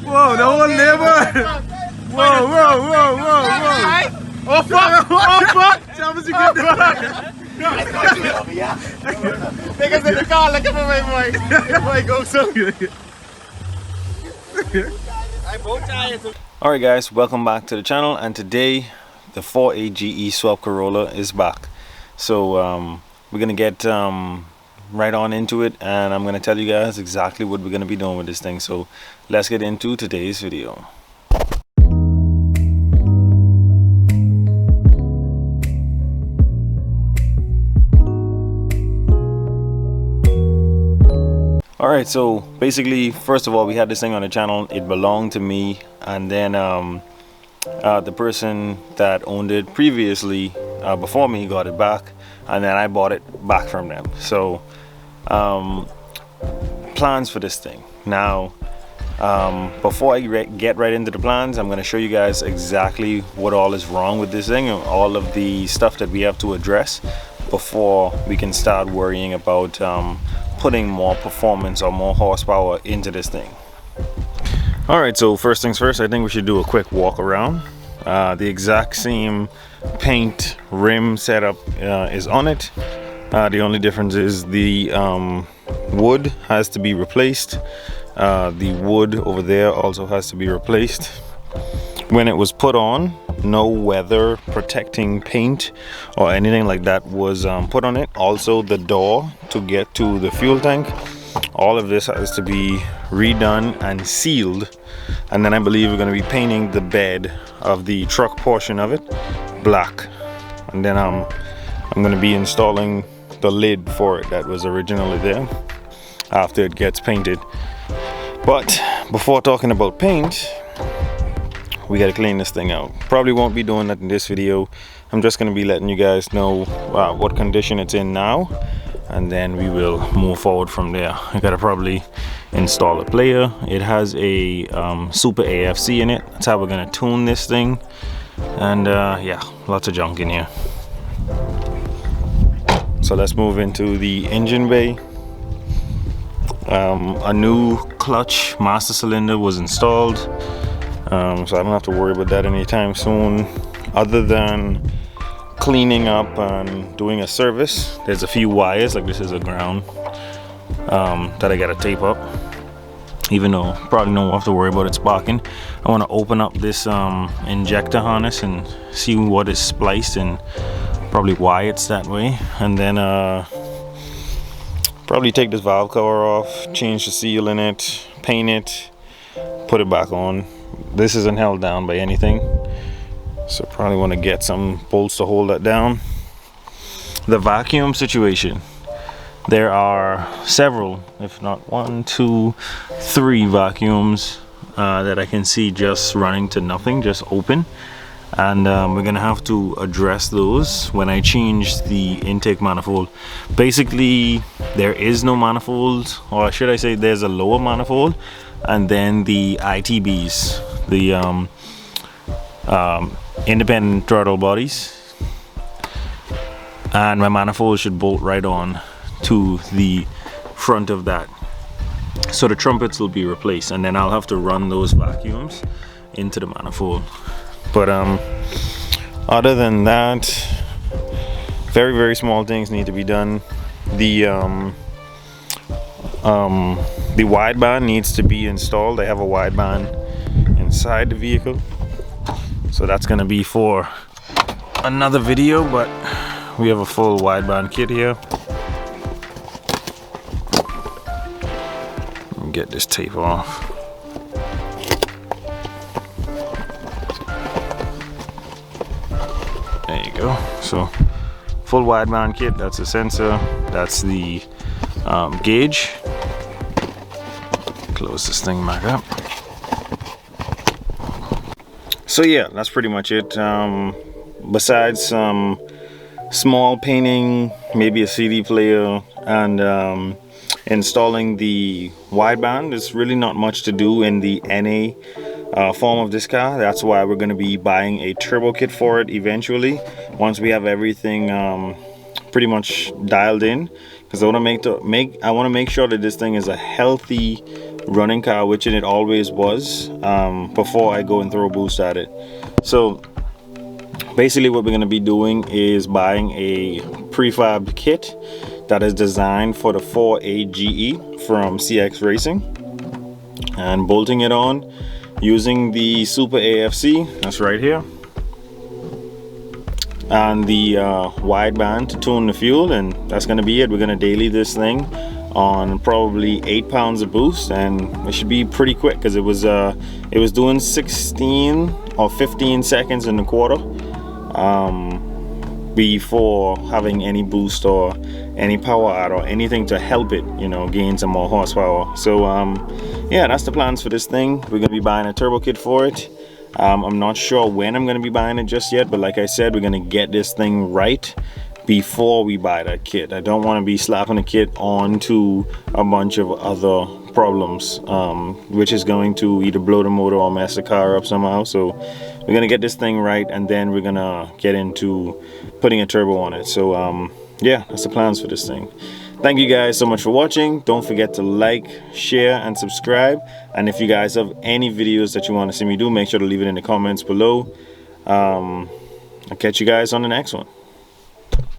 Whoa, the whole neighborhood. Whoa, whoa, whoa, whoa, whoa. Oh fuck! Oh fuck! Thomas, you get that? Niggas in the car looking for my boy. Boy, go so good. Alright guys, welcome back to the channel, and today the 4AGE swap Corolla is back. So we're gonna get right on into it, and I'm gonna tell you guys exactly what we're gonna be doing with this thing. So let's get into today's video. Alright, so basically, first of all, we had this thing on the channel. It belonged to me, and then the person that owned it previously before me got it back, and then I bought it back from them. So plans for this thing. Now before I get right into the plans, I'm going to show you guys exactly what all is wrong with this thing and all of the stuff that we have to address before we can start worrying about putting more performance or more horsepower into this thing. Alright, so first things first, I think we should do a quick walk around. The exact same paint rim setup is on it. The only difference is the wood has to be replaced. The wood over there also has to be replaced. When it was put on, no weather protecting paint or anything like that was put on it. Also, the door to get to the fuel tank, all of this has to be redone and sealed. And then I believe we're going to be painting the bed of the truck portion of it black, and then I'm going to be installing the lid for it that was originally there after it gets painted. But before talking about paint, we gotta clean this thing out. Probably won't be doing that in this video. I'm just gonna be letting you guys know what condition it's in now, and then we will move forward from there. I gotta probably install a player. It has a super AFC in it. That's how we're gonna tune this thing. And yeah, lots of junk in here. So let's move into the engine bay. A new clutch master cylinder was installed. So I don't have to worry about that anytime soon, other than cleaning up and doing a service. There's a few wires, like this is a ground, that I gotta tape up, even though probably don't have to worry about it sparking. I want to open up this injector harness and see what is spliced and probably why it's that way, and then probably take this valve cover off, change the seal in it, paint it, put it back on. This isn't held down by anything, so probably want to get some bolts to hold that down. The vacuum situation, there are several, if not 1, 2, 3 vacuums that I can see just running to nothing, just open, and we're gonna have to address those when I change the intake manifold. Basically, there is no manifold, or should I say there's a lower manifold, and then the ITBs, the independent throttle bodies, and my manifold should bolt right on to the front of that. So the trumpets will be replaced, and then I'll have to run those vacuums into the manifold. But other than that, very, very small things need to be done. The wideband needs to be installed. I have a wideband inside the vehicle, so that's gonna be for another video, but we have a full wideband kit here. Let me get this tape off. There you go. So full wideband kit. That's the sensor, that's the gauge. Close this thing back up. So yeah, that's pretty much it. Besides some small painting, maybe a CD player, and installing the wideband, there's really not much to do in the NA form of this car. That's why we're going to be buying a turbo kit for it eventually, once we have everything pretty much dialed in, because I want to make sure that this thing is a healthy running car, which it always was, before I go and throw a boost at it. So basically what we're going to be doing is buying a prefab kit that is designed for the 4AGE from CX Racing and bolting it on using the Super AFC, that's right here, and the wideband to tune the fuel, and that's going to be it. We're going to daily this thing on probably 8 pounds of boost, and it should be pretty quick because it was doing 16 or 15 seconds in the quarter before having any boost or any power out or anything to help it, you know, gain some more horsepower. So yeah, that's the plans for this thing. We're gonna be buying a turbo kit for it. I'm not sure when I'm gonna be buying it just yet, but like I said, we're gonna get this thing right before we buy that kit. I don't want to be slapping a kit onto a bunch of other problems, which is going to either blow the motor or mess the car up somehow. So we're gonna get this thing right, and then we're gonna get into putting a turbo on it. So yeah, that's the plans for this thing. Thank you guys so much for watching. Don't forget to like, share, and subscribe. And if you guys have any videos that you want to see me do, make sure to leave it in the comments below. I'll catch you guys on the next one.